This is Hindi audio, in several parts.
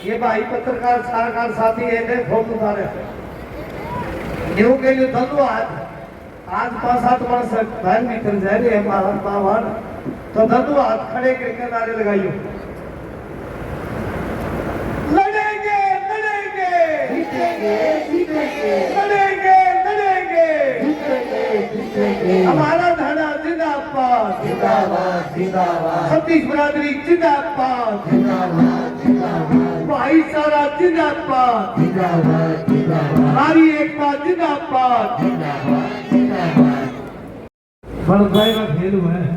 ये भाई पत्रकार सरकार साथी है ने फोन उतारे એવું કહેલું ધંધો आज 5-7 વર્ષ બહાર નીકળી જાય રે બાવન તો ધંધો હાથ ખડે કે કિનારે લગાવ્યું लड़ेंगे लड़ेंगे जीतेंगे जीतेंगे लड़ेंगे लड़ेंगे जीतेंगे जीतेंगे हमारा धड़ा जिंदाबाद जिंदाबाद जिंदाबाद सतीश बरादरी जिंदाबाद जिंदाबाद जिंदाबाद भाईचारा जिंदाबाद जिंदाबाद जिंदाबाद नारी एकता जिंदाबाद जिंदाबाद जिंदाबाद फर्क भाई का खेल हुआ है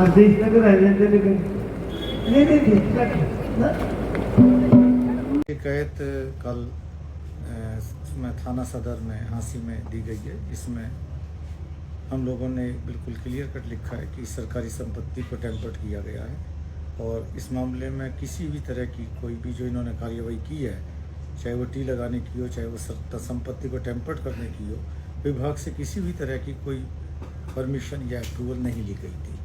आदेश तक रह जाते लेकिन नहीं शिकायत कल उसमें थाना सदर में हांसी में दी गई है। इसमें हम लोगों ने बिल्कुल क्लियर कट लिखा है कि सरकारी संपत्ति को टेम्पर्ड किया गया है और इस मामले में किसी भी तरह की कोई भी जो इन्होंने कार्रवाई की है, चाहे वो टी लगाने की हो, चाहे वो संपत्ति को टेम्पर्ड करने की हो, विभाग से किसी भी तरह की कोई परमिशन या अप्रूवल नहीं ली गई थी।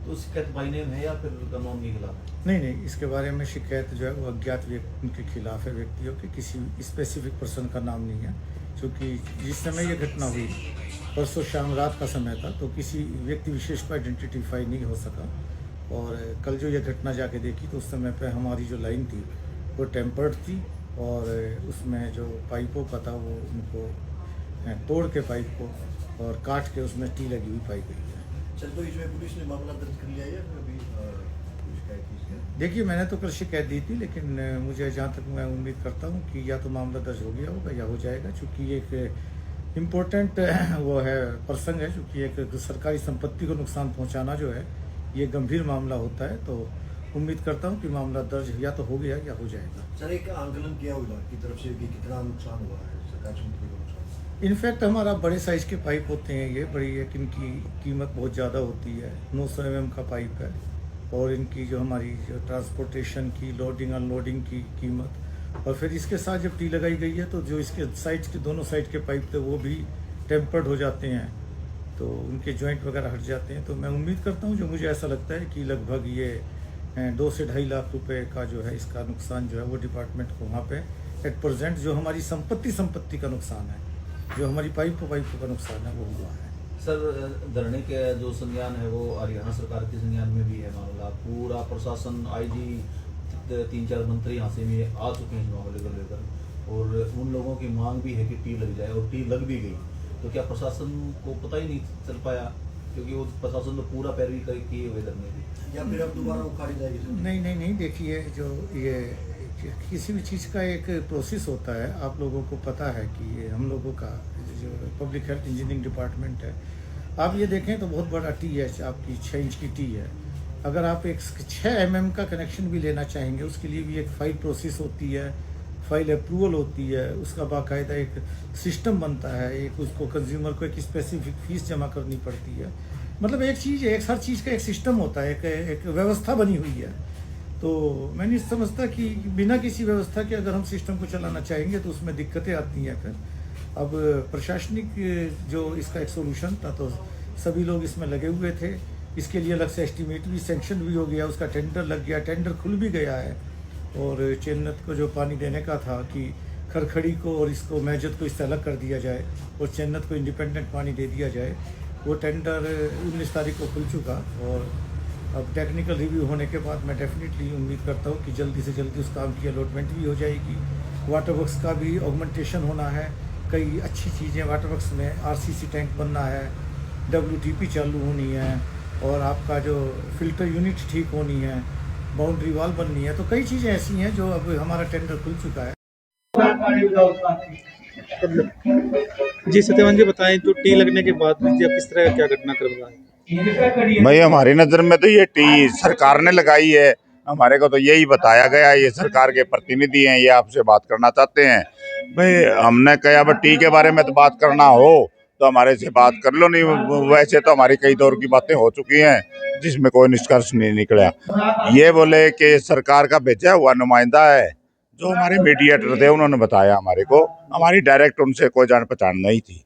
तो शिकायत बाई नेम है या फिर कानून के खिलाफ है? नहीं, इसके बारे में शिकायत जो है वो अज्ञात उनके खिलाफ है, व्यक्तियों के, किसी स्पेसिफिक पर्सन का नाम नहीं है। क्योंकि जिस समय ये घटना हुई परसों शाम रात का समय था, तो किसी व्यक्ति विशेष को आइडेंटिफाई नहीं हो सका। और कल जो ये घटना जाके देखी तो उस समय पे हमारी जो लाइन थी वो टेम्पर्ड थी और उसमें जो पाइपों का था वो उनको तोड़ के पाइप को और काट के उसमें टी लगी हुई पाई गई है। चल तो इसमें पुलिस ने मामला दर्ज कर लिया है या अभी शिकायत की है? देखिए, मैंने तो कल शिकायत दी थी, लेकिन मुझे जहाँ तक मैं उम्मीद करता हूँ कि या तो मामला दर्ज हो गया होगा या हो जाएगा, क्योंकि एक इम्पोर्टेंट वो है प्रसंग है, क्योंकि एक सरकारी संपत्ति को नुकसान पहुँचाना जो है ये गंभीर मामला होता है। तो उम्मीद करता हूँ कि मामला दर्ज या तो हो गया या हो जाएगा। सर, एक आंकलन किया हुआ की तरफ से कि कितना नुकसान हुआ है सरकारी संपत्ति को? इनफैक्ट हमारा बड़े साइज़ के पाइप होते हैं, ये बड़ी एक इनकी कीमत बहुत ज़्यादा होती है, 900 mm का पाइप है। और इनकी जो हमारी जो ट्रांसपोर्टेशन की, लोडिंग अनलोडिंग की कीमत, और फिर इसके साथ जब टी लगाई गई है तो जो इसके साइड के दोनों साइड के पाइप थे वो भी टेम्पर्ड हो जाते हैं, तो उनके जॉइंट वगैरह हट जाते हैं। तो मैं उम्मीद करता हूँ, जो मुझे ऐसा लगता है कि लगभग ये 2 से 2.5 लाख रुपए का जो है इसका नुकसान जो है वो डिपार्टमेंट को वहाँ पे एट प्रेजेंट जो हमारी संपत्ति का नुकसान है, जो हमारी पाइप का नुकसान है वो हुआ है। सर, धरने के जो संज्ञान है वो हरियाणा सरकार के संज्ञान में भी है मामला। पूरा प्रशासन, आईजी, 3-4 मंत्री यहाँ से में आ चुके हैं इस मामले को लेकर, और उन लोगों की मांग भी है कि टी लग जाए, और टी लग भी गई। तो क्या प्रशासन को पता ही नहीं चल पाया, क्योंकि वो प्रशासन तो पूरा पैरवी किए हुए धरने की, या फिर अब दोबारा उखाड़ी जाएगी? नहीं, देखिए, जो ये किसी भी चीज़ का एक प्रोसेस होता है, आप लोगों को पता है कि ये हम लोगों का जो पब्लिक हेल्थ इंजीनियरिंग डिपार्टमेंट है, आप ये देखें तो बहुत बड़ा टी है, आपकी 6 इंच की टी है। अगर आप एक 6 mm का कनेक्शन भी लेना चाहेंगे, उसके लिए भी एक फाइल प्रोसेस होती है, फाइल अप्रूवल होती है, उसका बाकायदा एक सिस्टम बनता है, एक उसको कंज्यूमर को एक स्पेसिफिक फीस जमा करनी पड़ती है। मतलब एक चीज़ है, हर चीज़ का एक सिस्टम होता है, एक व्यवस्था बनी हुई है। तो मैं नहीं समझता कि बिना किसी व्यवस्था के अगर हम सिस्टम को चलाना चाहेंगे तो उसमें दिक्कतें आती हैं। फिर अब प्रशासनिक जो इसका एक सोल्यूशन था, तो सभी लोग इसमें लगे हुए थे, इसके लिए अलग से एस्टीमेट भी सैंक्शन भी हो गया, उसका टेंडर लग गया, टेंडर खुल भी गया है। और चेन्नत को जो पानी देने का था कि खरखड़ी को और इसको मैजत को इससे अलग कर दिया जाए और चेन्नत को इंडिपेंडेंट पानी दे दिया जाए, वो टेंडर 19 तारीख को खुल चुका। और अब टेक्निकल रिव्यू होने के बाद मैं डेफिनेटली उम्मीद करता हूँ कि जल्दी से जल्दी उस काम की अलॉटमेंट भी हो जाएगी। वाटर वर्क्स का भी ऑगमेंटेशन होना है, कई अच्छी चीज़ें वाटर वर्क्स में, आरसीसी टैंक बनना है, WTP चालू होनी है, और आपका जो फिल्टर यूनिट ठीक होनी है, बाउंड्री वॉल बननी है। तो कई चीज़ें ऐसी हैं जो अब हमारा टेंडर खुल चुका है। जी सत्यवान जी, बताएं, जो टी लगने के बाद में किस तरह का क्या घटनाक्रम रहा है? भाई, हमारी नज़र में तो ये टी सरकार ने लगाई है, हमारे को तो यही बताया गया। ये सरकार के प्रतिनिधि हैं, ये आपसे बात करना चाहते हैं। भाई, हमने कहा भाई टी के बारे में तो बात करना हो तो हमारे से बात कर लो, नहीं वैसे तो हमारी कई दौर की बातें हो चुकी हैं जिसमें कोई निष्कर्ष नहीं निकला। ये बोले कि सरकार का भेजा हुआ नुमाइंदा है, जो हमारे मीडिएटर थे उन्होंने बताया हमारे को, हमारी डायरेक्ट उनसे कोई जान पहचान नहीं थी।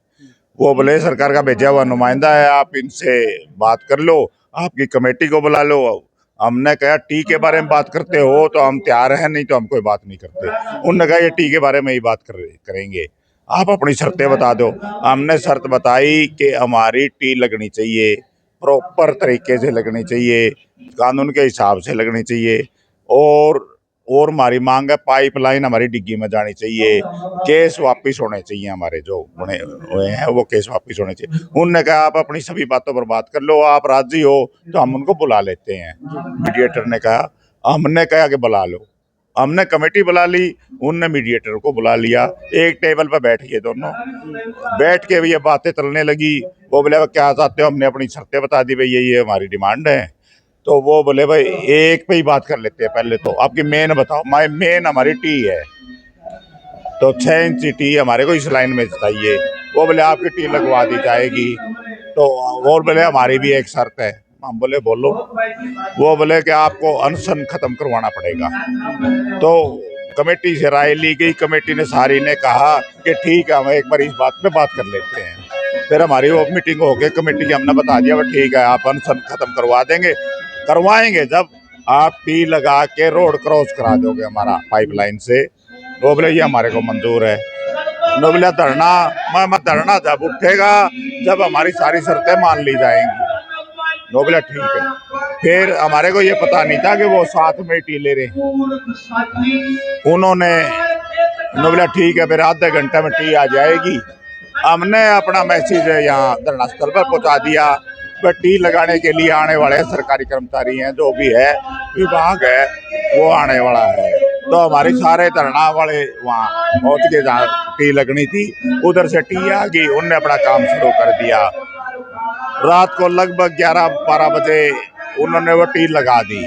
वो बोले सरकार का भेजा हुआ नुमाइंदा है, आप इनसे बात कर लो, आपकी कमेटी को बुला लो, हमने कहा टी के बारे में बात करते हो तो हम तैयार हैं, नहीं तो हम कोई बात नहीं करते। उन्होंने कहा ये टी के बारे में ही बात करेंगे, आप अपनी शर्तें बता दो। हमने शर्त बताई कि हमारी टी लगनी चाहिए, प्रॉपर तरीके से लगनी चाहिए, कानून के हिसाब से लगनी चाहिए, और हमारी मांग है पाइपलाइन हमारी डिग्गी में जानी चाहिए, केस वापस होने चाहिए, हमारे जो बने हुए हैं वो केस वापस होने चाहिए। उनने कहा आप अपनी सभी बातों पर बात कर लो, आप राजी हो तो हम उनको बुला लेते हैं। मीडिएटर ने कहा, हमने कहा कि बुला लो। हमने कमेटी बुला ली, उनने मीडिएटर को बुला लिया, एक टेबल पर बैठ गए दोनों। बैठ के भी ये बातें चलने लगी। वो बोले क्या चाहते हो, हमने अपनी शर्तें बता दी, भाई ये हमारी डिमांड है। तो वो बोले भाई एक पे ही बात कर लेते हैं, पहले तो आपकी मेन बताओ। मेन हमारी टी है, तो 6 इंच टी हमारे को इस लाइन में चाहिए। वो बोले आपकी टी लगवा दी जाएगी। तो वो बोले हमारी भी एक शर्त है। हम बोले बोलो। वो बोले कि आपको अनशन खत्म करवाना पड़ेगा। तो कमेटी से राय ली गई, कमेटी ने सारी ने कहा कि ठीक है हम एक बार इस बात पे बात कर लेते हैं। फिर हमारी वो मीटिंग हो गई, कमेटी की हमने बता दिया ठीक है आप अनशन खत्म करवाएंगे जब आप टी लगा के रोड क्रॉस करा दोगे हमारा पाइपलाइन से। वो बोले ये हमारे को मंजूर है। नो बोला धरना जब उठेगा जब हमारी सारी शर्तें मान ली जाएंगी। नो बोला ठीक है। फिर हमारे को ये पता नहीं था कि वो साथ में टी ले रहे हैं। उन्होंने नो बोला ठीक है, फिर आधे घंटे में टी आ जाएगी। हमने अपना मैसेज यहाँ धरना स्थल पर पहुंचा दिया। टी लगाने के लिए आने वाले सरकारी कर्मचारी हैं, जो भी है विभाग है वो आने वाला है। तो हमारे सारे धरना वाले वहाँ पहुंच के जहाँ टी लगनी थी उधर से टी आ गई, उनने अपना काम शुरू कर दिया। रात को लगभग 11-12 बजे उन्होंने वो टी लगा दी।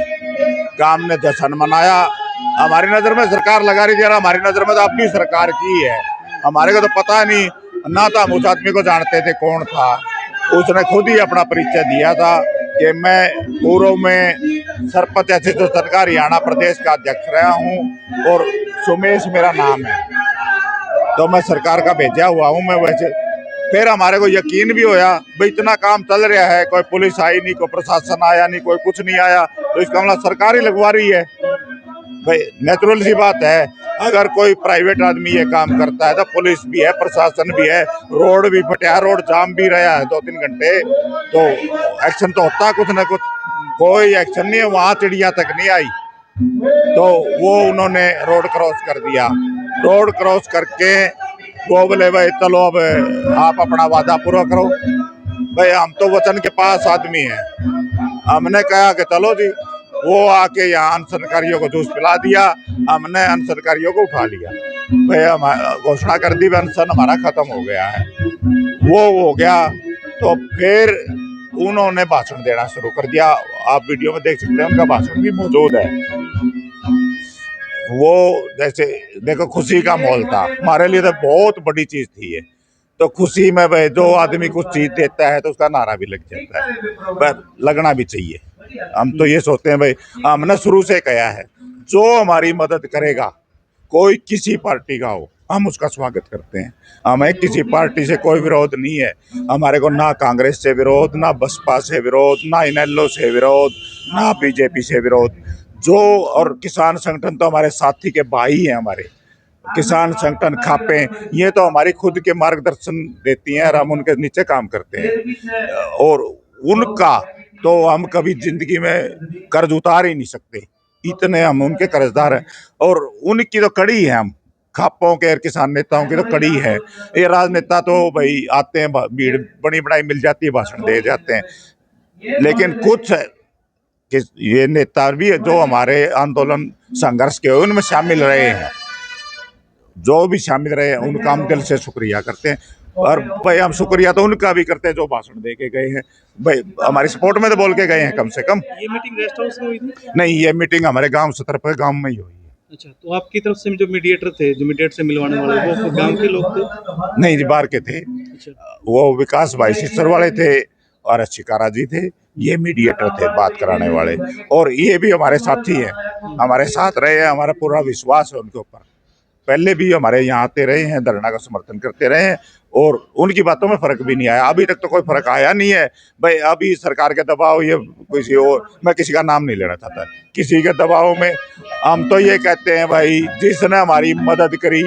काम ने जश्न मनाया। हमारी नजर में सरकार लगा रही थी, हमारी नजर में तो अपनी सरकार की है। हमारे को तो पता नहीं, ना तो हम उस आदमी को जानते थे कौन था। उसने खुद ही अपना परिचय दिया था कि मैं पूर्व में सरपंच ऐसे तो सरकार हरियाणा प्रदेश का अध्यक्ष रहा हूँ और सुमेश मेरा नाम है, तो मैं सरकार का भेजा हुआ हूँ मैं वैसे। फिर हमारे को यकीन भी होया भाई इतना काम चल रहा है, कोई पुलिस आई नहीं, कोई प्रशासन आया नहीं, कोई कुछ नहीं आया, तो इसका मतलब सरकार ही लगवा रही है। भाई नेचुरल सी बात है, अगर कोई प्राइवेट आदमी ये काम करता है तो पुलिस भी है, प्रशासन भी है, रोड भी फटा, रोड जाम भी रहा है 2-3 घंटे, तो एक्शन तो होता कुछ ना कुछ। कोई एक्शन नहीं है, वहां चिड़िया तक नहीं आई। तो वो उन्होंने रोड क्रॉस कर दिया। रोड क्रॉस करके वो बोले भाई चलो अब आप अपना वादा पूरा करो। भाई हम तो वचन के पास आदमी हैं। हमने कहा कि चलो जी। वो आके यहाँ अनशनकारियों को जूस पिला दिया, हमने अनशनकारियों को उठा लिया। भाई हम घोषणा कर दी अनशन हमारा खत्म हो गया है। वो हो गया तो फिर उन्होंने भाषण देना शुरू कर दिया। आप वीडियो में देख सकते हैं, उनका भाषण भी मौजूद है। वो जैसे देखो खुशी का माहौल था, हमारे लिए तो बहुत बड़ी चीज थी ये। तो खुशी में भाई जो आदमी कुछ चीज देता है तो उसका नारा भी लग जाता है, पर लगना भी चाहिए। हम तो ये सोचते हैं भाई, हमने शुरू से कहा है जो हमारी मदद करेगा, कोई किसी पार्टी का हो, हम उसका स्वागत करते हैं। हमें किसी पार्टी से कोई विरोध नहीं है। हमारे को ना कांग्रेस से विरोध, ना बसपा से विरोध, ना इनेलो से विरोध, ना बीजेपी से विरोध। जो और किसान संगठन तो हमारे साथी के भाई हैं। हमारे किसान संगठन खापे ये तो हमारी खुद के मार्गदर्शन देती हैं और हम उनके नीचे काम करते हैं। और उनका तो हम कभी जिंदगी में कर्ज उतार ही नहीं सकते, इतने हम उनके कर्जदार हैं। और उनकी तो कड़ी है, हम खापों के और किसान नेताओं की तो कड़ी है। ये राजनेता तो भाई आते हैं, भीड़ बड़ी बड़ाई मिल जाती है, भाषण दे जाते हैं, लेकिन कुछ कि ये नेता भी जो हमारे आंदोलन संघर्ष के उनमें शामिल रहे हैं, जो भी शामिल रहे हैं उनका हम दिल से शुक्रिया करते हैं। और भाई हम शुक्रिया तो उनका भी करते हैं जो भाषण दे के गए हैं, भाई हमारी सपोर्ट में तो बोल के गए हैं कम से कम। ये मीटिंग गेस्ट हाउस में हुई थी? नहीं, ये मीटिंग हमारे गांव सतर पर गांव में ही हुई है। अच्छा, तो आपकी तरफ से जो मीडिएटर थे, जो मीडिएटर से मिलवाने वाले, वो गांव के लोग थे? नहीं जी, बाहर के थे। अच्छा, वो विकास भाई सिस्टर वाले थे और शिकारा जी थे, ये मीडिएटर थे बात कराने वाले। और ये भी हमारे साथी हैं, हमारे साथ रहे हैं, हमारा पूरा विश्वास है उनके ऊपर। पहले भी हमारे यहाँ आते रहे हैं, धरना का समर्थन करते रहे हैं और उनकी बातों में फर्क भी नहीं आया। अभी तक तो कोई फर्क आया नहीं है भाई। अभी सरकार के दबाव, ये किसी और, मैं किसी का नाम नहीं लेना चाहता, किसी के दबाव में हम तो ये कहते हैं भाई, जिसने हमारी मदद करी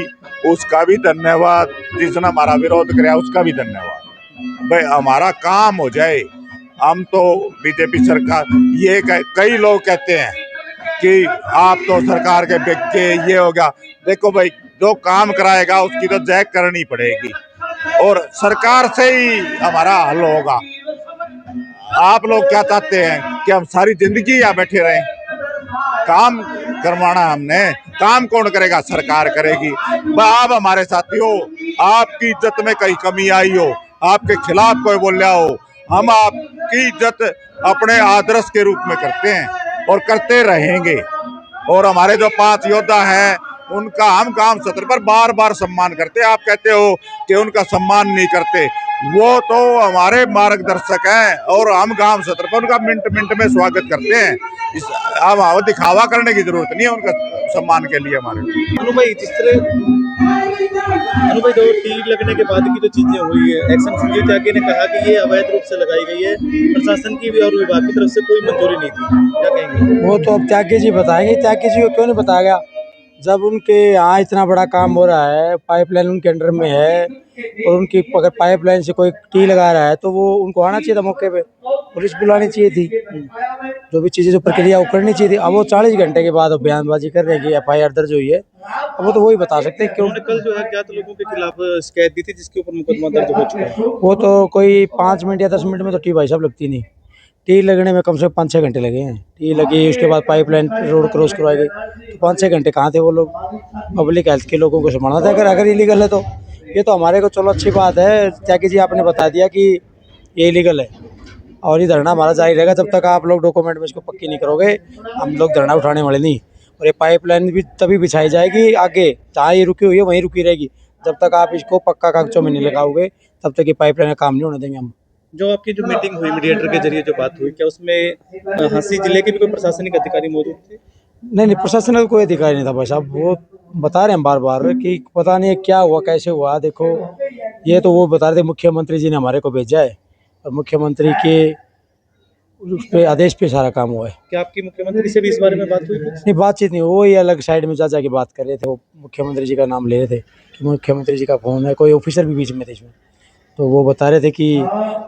उसका भी धन्यवाद, जिसने हमारा विरोध किया उसका भी धन्यवाद। भाई हमारा काम हो जाए। हम तो बीजेपी सरकार, ये कई लोग कहते हैं कि आप तो सरकार के बेटे, ये होगा। देखो भाई, जो काम कराएगा उसकी तो जय करनी पड़ेगी और सरकार से ही हमारा हल होगा। आप लोग क्या चाहते हैं कि हम सारी जिंदगी यहाँ बैठे रहें? काम करवाना हमने, काम कौन करेगा? सरकार करेगी। आप हमारे साथियों, आपकी इज्जत में कहीं कमी आई हो, आपके खिलाफ कोई बोल रहा हो, हम आपकी इज्जत अपने आदर्श के रूप में करते हैं और करते रहेंगे। और हमारे जो 5 योद्धा हैं उनका हम गांव सत्र पर बार बार सम्मान करते हैं। आप कहते हो कि उनका सम्मान नहीं करते, वो तो हमारे मार्गदर्शक हैं और हम गांव सत्र पर उनका मिनट मिनट में स्वागत करते हैं। अब दिखावा करने की जरूरत नहीं है उनका सम्मान के लिए हमारे। अनु भाई, जिस तरह जो टी लगने के बाद की जो चीजें हुई है, एक्शन संजय त्यागी ने कहा कि ये अवैध रूप से लगाई गई है, प्रशासन की भी और विभाग की तरफ से कोई मंजूरी नहीं थी, क्या कहेंगे? वो तो अब त्यागी जी बताएंगे। त्यागी जी को क्यों नहीं बताया गया? जब उनके यहाँ इतना बड़ा काम हो रहा है, पाइपलाइन उनके अंडर में है और उनकी अगर पाइपलाइन से कोई टी लगा रहा है तो वो उनको आना चाहिए था मौके पे, पुलिस बुलानी चाहिए थी, जो भी चीज़ें जो प्रक्रिया वो करनी चाहिए थी। अब वो 40 घंटे के बाद बयानबाजी कर रहे हैं कि FIR दर्ज हुई है। अब वो तो वही बता सकते हैं क्यों। उन्होंने कल जो है अज्ञात लोगों के खिलाफ शिकायत दी थी, जिसके ऊपर मुकदमा दर्ज हो चुका है। वो तो कोई 5 मिनट या 10 मिनट में तो टी भाई साहब लगती नहीं। टी लगने में कम से कम 5-6 घंटे लगे हैं। टी लगी, उसके बाद पाइपलाइन रोड क्रॉस करवाई गई, तो 5-6 घंटे कहाँ थे वो लोग? पब्लिक हेल्थ के लोगों को संभालना था। अगर इलीगल है तो ये तो हमारे को चलो अच्छी बात है, त्यागी जी आपने बता दिया कि ये इलीगल है और ये धरना हमारा जारी रहेगा जब तक आप लोग डॉक्यूमेंट में इसको पक्की नहीं करोगे। हम लोग धरना उठाने वाले नहीं। और ये पाइपलाइन भी तभी बिछाई जाएगी आगे, जहाँ ये रुकी हुई है वहीं रुकी रहेगी। जब तक आप इसको पक्का कागजों में नहीं लगाओगे तब तक ये पाइपलाइन का काम नहीं होने देंगे हम। जो आपकी जो मीटिंग हुई मीडिएटर के जरिए जो बात हुई, क्या उसमें हंसी जिले के भी कोई प्रशासनिक अधिकारी मौजूद थे? नहीं, प्रशासन का कोई अधिकारी नहीं था भाई साहब। वो बता रहे हैं बार बार कि पता नहीं क्या हुआ, कैसे हुआ। देखो, ये तो वो बता रहे थे मुख्यमंत्री जी ने हमारे को भेजा है और मुख्यमंत्री के उस पे आदेश पे सारा काम हुआ है। क्या आपकी मुख्यमंत्री से भी इस बारे में बात हुई? नहीं, बातचीत नहीं, वो ही अलग साइड में जा की बात कर रहे थे। वो मुख्यमंत्री जी का नाम ले रहे थे कि मुख्यमंत्री जी का फोन है, कोई ऑफिसर भी बीच में थे इसमें, तो वो बता रहे थे कि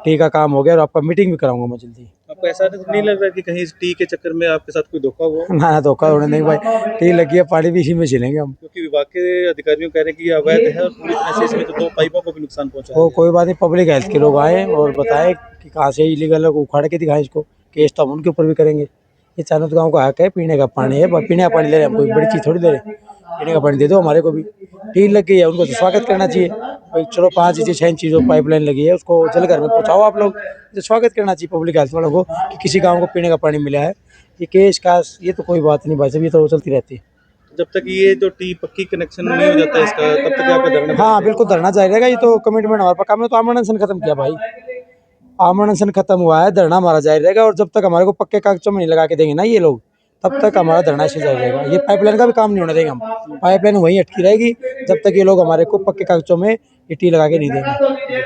टी का काम हो गया और आपका मीटिंग भी कराऊंगा मैं जल्दी। आपको ऐसा नहीं लग रहा कि कहीं इस टी के चक्कर में आपके साथ कोई धोखा हुआ? ना धोखा होने नहीं भाई, टी लगी है, पानी भी इसी में छिलेंगे हम। क्योंकि विभाग के अधिकारियों कह रहे हैं कि ये अवैध है और पूरी तरह से इसमें तो 2 पाइपों को भी नुकसान पहुंचा वो है। कोई बात नहीं, पब्लिक हेल्थ के लोग आए और बताए कि कहाँ से इलीगल है, उखाड़ के दिखाएं इसको। केस तो हम उनके ऊपर भी करेंगे। ये चारों गाँव का हक है, पीने का पानी है, पीने का पानी ले रहे हैं हम, कोई बड़ी चीज़ थोड़ी ले रहे हैं। पीने का पानी दे दो हमारे को भी। टी लग गई है, उनको तो स्वागत करना चाहिए भाई। चलो 5 इंच 6 चीज़ों पाइपलाइन लगी है, उसको जल घर में पहुँचाओ आप लोग। तो स्वागत करना चाहिए पब्लिक हेल्थ वालों को कि किसी गाँव को पीने का पानी मिला है। ये केस कास ये तो कोई बात नहीं भाई साहब, ये तो चलती रहती है। जब तक ये जो टी पक्की कनेक्शन नहीं हो जाता इसका, तब तक आपका धरना? हाँ बिल्कुल, धरना जारी रहेगा। ये तो कमिटमेंट हमारे पास। हमने तो आमरण अनशन खत्म किया भाई, आमरण अनशन खत्म हुआ है, धरना हमारा जारी रहेगा। और जब तक हमारे को पक्के कागजों में नहीं लगा के देंगे ना ये लोग, तब तक हमारा धरना ऐसे जारी रहेगा। ये पाइपलाइन का भी काम नहीं होने देंगे हम। पाइपलाइन वहीं अटकी रहेगी जब तक ये लोग हमारे को पक्के कागजों में ये टी लगा के नहीं देंगे।